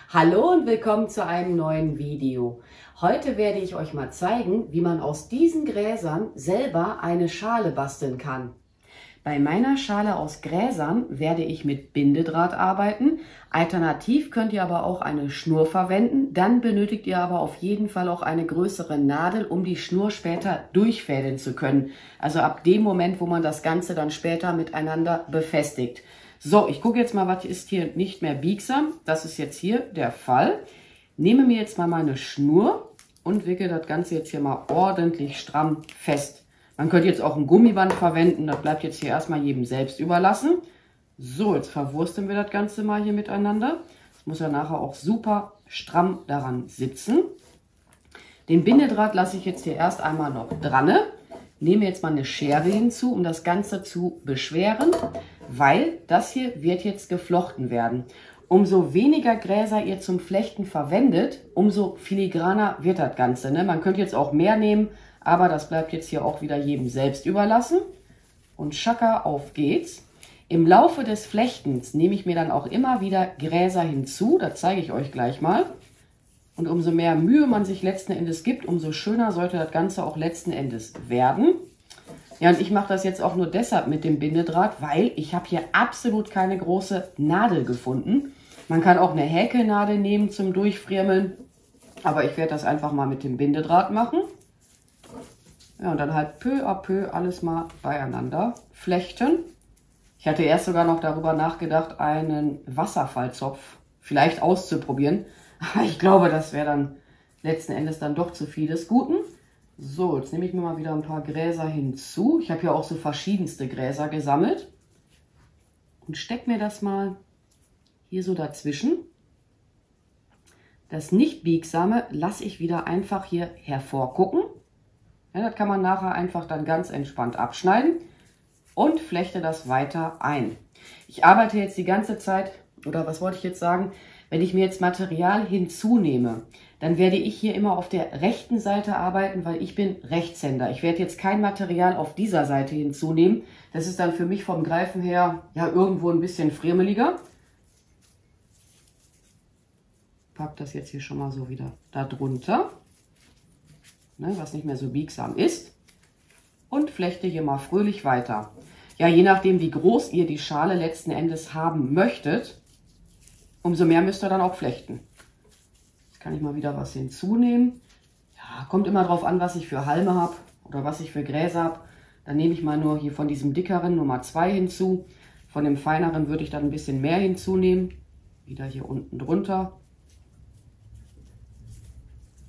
Hallo und willkommen zu einem neuen Video. Heute werde ich euch mal zeigen, wie man aus diesen Gräsern selber eine Schale basteln kann. Bei meiner Schale aus Gräsern werde ich mit Bindedraht arbeiten. Alternativ könnt ihr aber auch eine Schnur verwenden. Dann benötigt ihr aber auf jeden Fall auch eine größere Nadel, um die Schnur später durchfädeln zu können. Also ab dem Moment, wo man das Ganze dann später miteinander befestigt. So, ich gucke jetzt mal, was ist hier nicht mehr biegsam. Das ist jetzt hier der Fall. Nehme mir jetzt mal meine Schnur und wickel das Ganze jetzt hier mal ordentlich stramm fest. Man könnte jetzt auch ein Gummiband verwenden, das bleibt jetzt hier erstmal jedem selbst überlassen. So, jetzt verwursteln wir das Ganze mal hier miteinander. Das muss ja nachher auch super stramm daran sitzen. Den Bindedraht lasse ich jetzt hier erst einmal noch dran. Nehme jetzt mal eine Schere hinzu, um das Ganze zu beschweren, weil das hier wird jetzt geflochten werden. Umso weniger Gräser ihr zum Flechten verwendet, umso filigraner wird das Ganze. Man könnte jetzt auch mehr nehmen, aber das bleibt jetzt hier auch wieder jedem selbst überlassen. Und schakka, auf geht's. Im Laufe des Flechtens nehme ich mir dann auch immer wieder Gräser hinzu. Das zeige ich euch gleich mal. Und umso mehr Mühe man sich letzten Endes gibt, umso schöner sollte das Ganze auch letzten Endes werden. Ja, und ich mache das jetzt auch nur deshalb mit dem Bindedraht, weil ich habe hier absolut keine große Nadel gefunden. Man kann auch eine Häkelnadel nehmen zum Durchfriemeln, aber ich werde das einfach mal mit dem Bindedraht machen. Ja, und dann halt peu à peu alles mal beieinander flechten. Ich hatte erst sogar noch darüber nachgedacht, einen Wasserfallzopf vielleicht auszuprobieren. Aber ich glaube, das wäre dann letzten Endes dann doch zu viel des Guten. So, jetzt nehme ich mir mal wieder ein paar Gräser hinzu. Ich habe hier auch so verschiedenste Gräser gesammelt. Und stecke mir das mal hier so dazwischen. Das nicht biegsame lasse ich wieder einfach hier hervorgucken. Ja, das kann man nachher einfach dann ganz entspannt abschneiden und flechte das weiter ein. Ich arbeite jetzt die ganze Zeit, oder was wollte ich jetzt sagen, wenn ich mir jetzt Material hinzunehme, dann werde ich hier immer auf der rechten Seite arbeiten, weil ich bin Rechtshänder. Ich werde jetzt kein Material auf dieser Seite hinzunehmen. Das ist dann für mich vom Greifen her ja irgendwo ein bisschen friemeliger. Pack das jetzt hier schon mal so wieder da drunter. Was nicht mehr so biegsam ist, und flechte hier mal fröhlich weiter. Ja, je nachdem, wie groß ihr die Schale letzten Endes haben möchtet, umso mehr müsst ihr dann auch flechten. Jetzt kann ich mal wieder was hinzunehmen. Ja, kommt immer drauf an, was ich für Halme habe oder was ich für Gräser habe. Dann nehme ich mal nur hier von diesem dickeren Nummer 2 hinzu. Von dem feineren würde ich dann ein bisschen mehr hinzunehmen. Wieder hier unten drunter.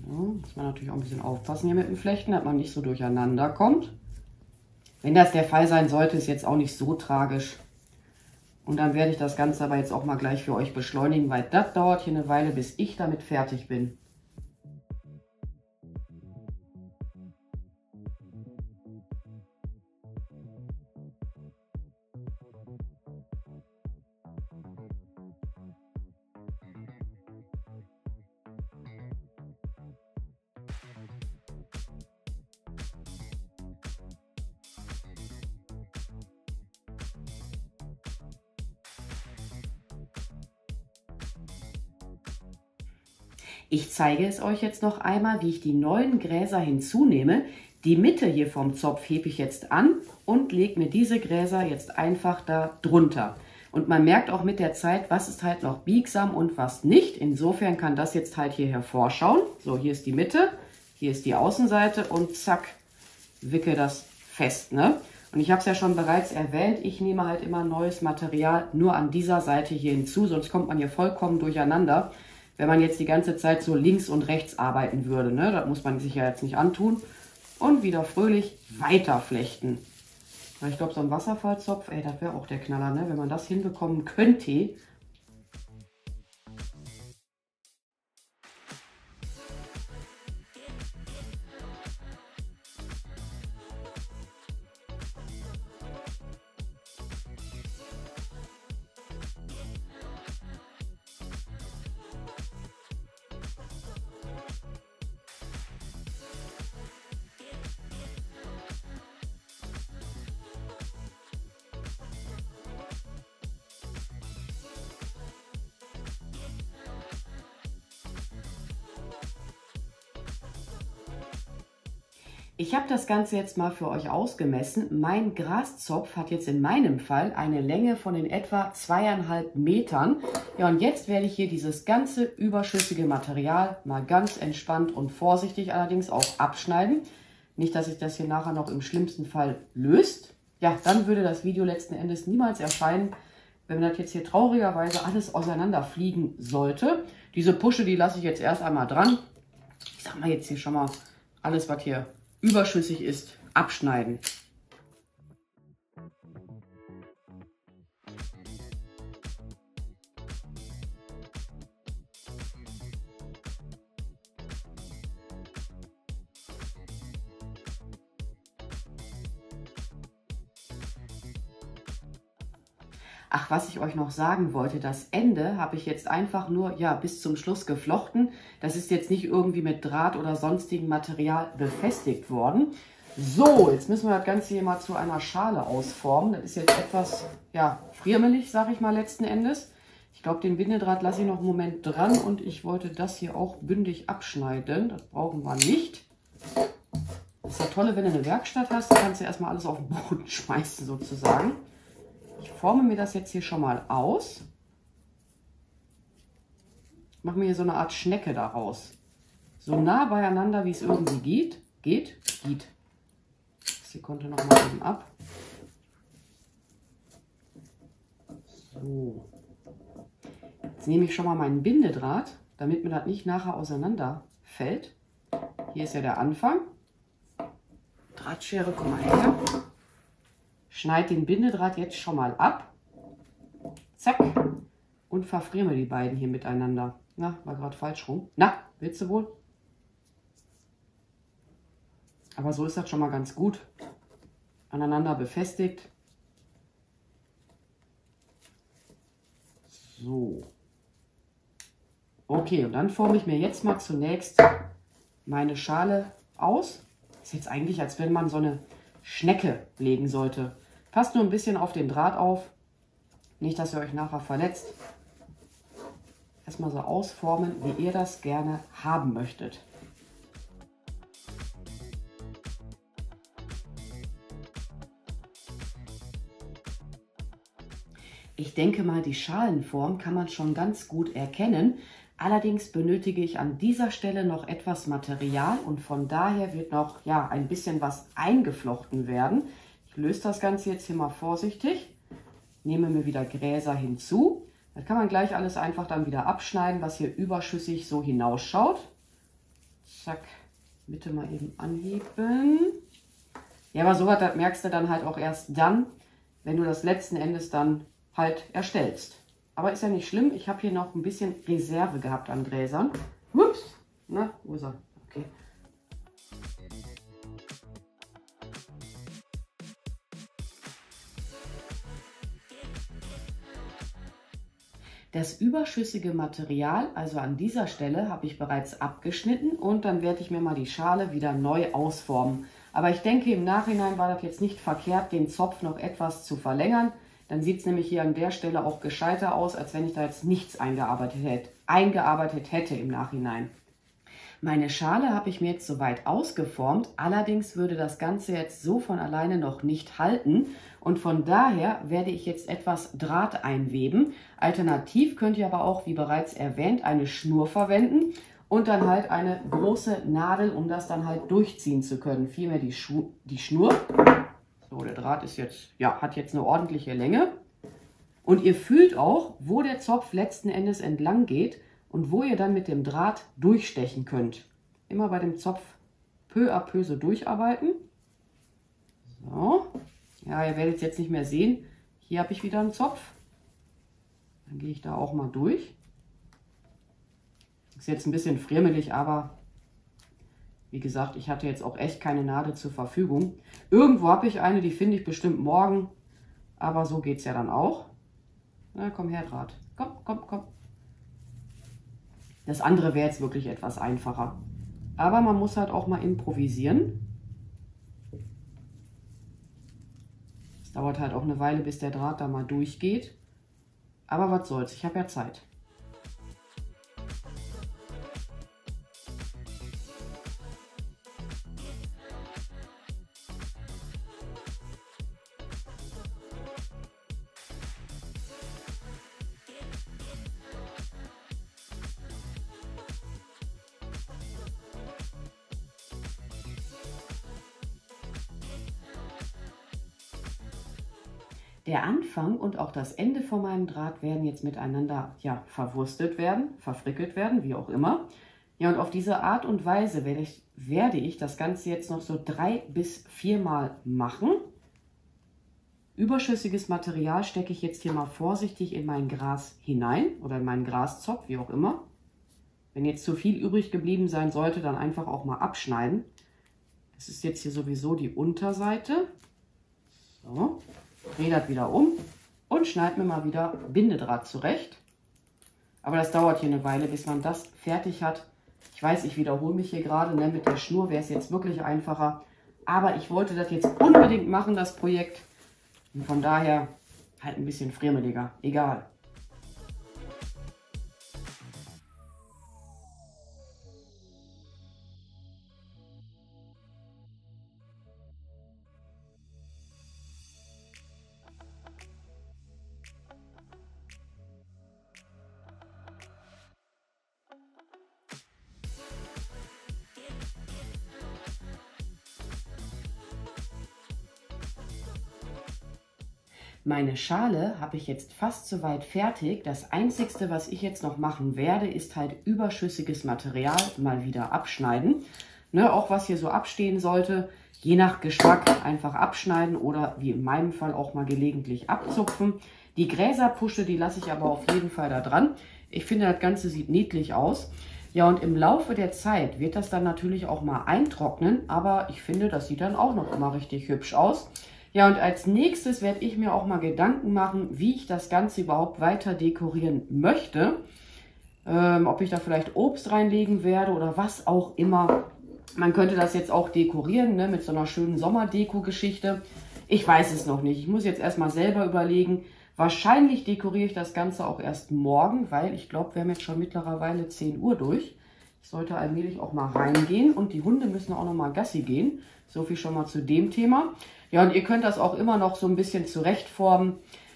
Ja, muss man natürlich auch ein bisschen aufpassen hier mit dem Flechten, dass man nicht so durcheinander kommt. Wenn das der Fall sein sollte, ist jetzt auch nicht so tragisch. Und dann werde ich das Ganze aber jetzt auch mal gleich für euch beschleunigen, weil das dauert hier eine Weile, bis ich damit fertig bin. Ich zeige es euch jetzt noch einmal, wie ich die neuen Gräser hinzunehme. Die Mitte hier vom Zopf hebe ich jetzt an und lege mir diese Gräser jetzt einfach da drunter. Und man merkt auch mit der Zeit, was ist halt noch biegsam und was nicht. Insofern kann das jetzt halt hier hervorschauen. So, hier ist die Mitte, hier ist die Außenseite und zack, wickel das fest. Und ich habe es ja schon bereits erwähnt, ich nehme halt immer neues Material nur an dieser Seite hier hinzu, sonst kommt man hier vollkommen durcheinander. Wenn man jetzt die ganze Zeit so links und rechts arbeiten würde, das muss man sich ja jetzt nicht antun. Und wieder fröhlich weiter flechten. Ich glaube, so ein Wasserfallzopf, das wäre auch der Knaller, wenn man das hinbekommen könnte. Ich habe das Ganze jetzt mal für euch ausgemessen. Mein Graszopf hat jetzt in meinem Fall eine Länge von in etwa 2,5 Metern. Ja, und jetzt werde ich hier dieses ganze überschüssige Material mal ganz entspannt und vorsichtig allerdings auch abschneiden. Nicht, dass sich das hier nachher noch im schlimmsten Fall löst. Ja, dann würde das Video letzten Endes niemals erscheinen, wenn das jetzt hier traurigerweise alles auseinanderfliegen sollte. Diese Pusche, die lasse ich jetzt erst einmal dran. Ich sag mal jetzt hier schon mal alles, was hier überschüssig ist, abschneiden. Ach, was ich euch noch sagen wollte, das Ende habe ich jetzt einfach nur ja, bis zum Schluss geflochten. Das ist jetzt nicht irgendwie mit Draht oder sonstigem Material befestigt worden. So, jetzt müssen wir das Ganze hier mal zu einer Schale ausformen. Das ist jetzt etwas ja, friemelig, sage ich mal letzten Endes. Ich glaube, den Bindedraht lasse ich noch einen Moment dran und ich wollte das hier auch bündig abschneiden. Das brauchen wir nicht. Das ist ja toll, wenn du eine Werkstatt hast, dann kannst du erstmal alles auf den Boden schmeißen sozusagen. Ich forme mir das jetzt hier schon mal aus. Mache mir hier so eine Art Schnecke daraus. So nah beieinander, wie es irgendwie geht. Das hier konnte noch mal eben ab. So. Jetzt nehme ich schon mal meinen Bindedraht, damit mir das nicht nachher auseinanderfällt. Hier ist ja der Anfang. Drahtschere, komm mal her. Schneid den Bindedraht jetzt schon mal ab. Zack. Und verfriere die beiden hier miteinander. Na, war gerade falsch rum. Na, willst du wohl? Aber so ist das schon mal ganz gut. Aneinander befestigt. So. Okay, und dann forme ich mir jetzt mal zunächst meine Schale aus. Ist jetzt eigentlich, als wenn man so eine Schnecke legen sollte. Passt nur ein bisschen auf den Draht auf. Nicht, dass ihr euch nachher verletzt. Erstmal so ausformen, wie ihr das gerne haben möchtet. Ich denke mal, die Schalenform kann man schon ganz gut erkennen. Allerdings benötige ich an dieser Stelle noch etwas Material und von daher wird noch ja, ein bisschen was eingeflochten werden. Ich löse das Ganze jetzt hier mal vorsichtig, nehme mir wieder Gräser hinzu. Das kann man gleich alles einfach dann wieder abschneiden, was hier überschüssig so hinausschaut. Zack, Mitte mal eben anheben. Ja, aber sowas, das merkst du dann halt auch erst dann, wenn du das letzten Endes dann halt erstellst. Aber ist ja nicht schlimm, ich habe hier noch ein bisschen Reserve gehabt an Gräsern. Ups, na, wo ist er? Okay. Das überschüssige Material, also an dieser Stelle, habe ich bereits abgeschnitten und dann werde ich mir mal die Schale wieder neu ausformen. Aber ich denke, im Nachhinein war das jetzt nicht verkehrt, den Zopf noch etwas zu verlängern. Dann sieht es nämlich hier an der Stelle auch gescheiter aus, als wenn ich da jetzt nichts eingearbeitet hätte im Nachhinein. Meine Schale habe ich mir jetzt soweit ausgeformt, allerdings würde das Ganze jetzt so von alleine noch nicht halten und von daher werde ich jetzt etwas Draht einweben. Alternativ könnt ihr aber auch, wie bereits erwähnt, eine Schnur verwenden und dann halt eine große Nadel, um das dann halt durchziehen zu können. Vielmehr die Schnur. So, der Draht ist jetzt, ja, hat jetzt eine ordentliche Länge und ihr fühlt auch, wo der Zopf letzten Endes entlang geht und wo ihr dann mit dem Draht durchstechen könnt. Immer bei dem Zopf peu à peu so durcharbeiten. So, ja, ihr werdet es jetzt nicht mehr sehen. Hier habe ich wieder einen Zopf. Dann gehe ich da auch mal durch. Ist jetzt ein bisschen friemelig, aber wie gesagt, ich hatte jetzt auch echt keine Nadel zur Verfügung. Irgendwo habe ich eine, die finde ich bestimmt morgen. Aber so geht es ja dann auch. Na, komm her, Draht. Komm, komm, komm. Das andere wäre jetzt wirklich etwas einfacher. Aber man muss halt auch mal improvisieren. Es dauert halt auch eine Weile, bis der Draht da mal durchgeht. Aber was soll's, ich habe ja Zeit. Der Anfang und auch das Ende von meinem Draht werden jetzt miteinander verwurstet werden, verfrickelt werden, wie auch immer. Ja, und auf diese Art und Weise werde ich das Ganze jetzt noch so 3 bis 4 Mal machen. Überschüssiges Material stecke ich jetzt hier mal vorsichtig in mein Gras hinein oder in meinen Graszopf, wie auch immer. Wenn jetzt zu viel übrig geblieben sein sollte, dann einfach auch mal abschneiden. Das ist jetzt hier sowieso die Unterseite. So, drehe das wieder um und schneide mir mal wieder Bindedraht zurecht. Aber das dauert hier eine Weile, bis man das fertig hat. Ich weiß, ich wiederhole mich hier gerade, ne? Mit der Schnur wäre es jetzt wirklich einfacher. Aber ich wollte das jetzt unbedingt machen, das Projekt. Und von daher halt ein bisschen friemeliger. Egal. Meine Schale habe ich jetzt fast soweit fertig. Das Einzige, was ich jetzt noch machen werde, ist halt überschüssiges Material mal wieder abschneiden. Ne, auch was hier so abstehen sollte, je nach Geschmack einfach abschneiden oder wie in meinem Fall auch mal gelegentlich abzupfen. Die Gräserpusche, die lasse ich aber auf jeden Fall da dran. Ich finde, das Ganze sieht niedlich aus. Ja, und im Laufe der Zeit wird das dann natürlich auch mal eintrocknen, aber ich finde, das sieht dann auch noch immer richtig hübsch aus. Ja, und als nächstes werde ich mir auch mal Gedanken machen, wie ich das Ganze überhaupt weiter dekorieren möchte. Ob ich da vielleicht Obst reinlegen werde oder was auch immer. Man könnte das jetzt auch dekorieren, ne, mit so einer schönen Sommerdeko-Geschichte. Ich weiß es noch nicht. Ich muss jetzt erstmal selber überlegen. Wahrscheinlich dekoriere ich das Ganze auch erst morgen, weil ich glaube, wir haben jetzt schon mittlerweile 10 Uhr durch. Ich sollte allmählich auch mal reingehen und die Hunde müssen auch noch mal Gassi gehen. So viel schon mal zu dem Thema. Ja, und ihr könnt das auch immer noch so ein bisschen zurechtformen.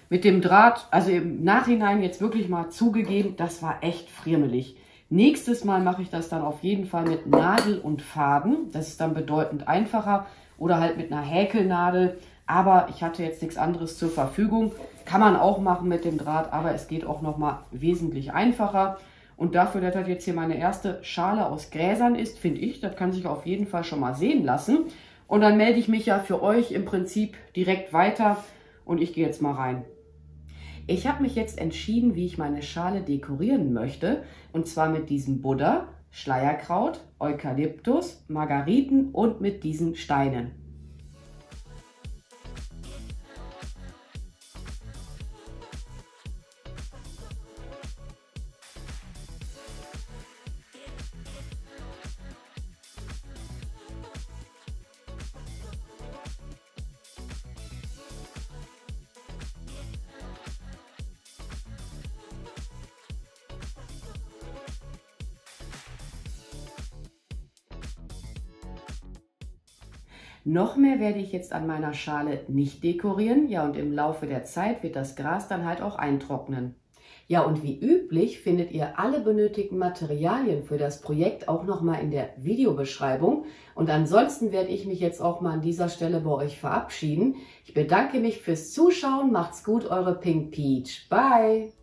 Mit dem Draht, also im Nachhinein jetzt wirklich mal zugegeben, das war echt friemelig. Nächstes Mal mache ich das dann auf jeden Fall mit Nadel und Faden. Das ist dann bedeutend einfacher. Oder halt mit einer Häkelnadel. Aber ich hatte jetzt nichts anderes zur Verfügung. Kann man auch machen mit dem Draht, aber es geht auch nochmal wesentlich einfacher. Und dafür, dass das jetzt hier meine erste Schale aus Gräsern ist, finde ich, das kann sich auf jeden Fall schon mal sehen lassen. Und dann melde ich mich ja für euch im Prinzip direkt weiter und ich gehe jetzt mal rein. Ich habe mich jetzt entschieden, wie ich meine Schale dekorieren möchte. Und zwar mit diesem Buddha, Schleierkraut, Eukalyptus, Margariten und mit diesen Steinen. Noch mehr werde ich jetzt an meiner Schale nicht dekorieren. Ja, und im Laufe der Zeit wird das Gras dann halt auch eintrocknen. Ja, und wie üblich findet ihr alle benötigten Materialien für das Projekt auch nochmal in der Videobeschreibung. Und ansonsten werde ich mich jetzt auch mal an dieser Stelle bei euch verabschieden. Ich bedanke mich fürs Zuschauen. Macht's gut, eure Pink Peach. Bye!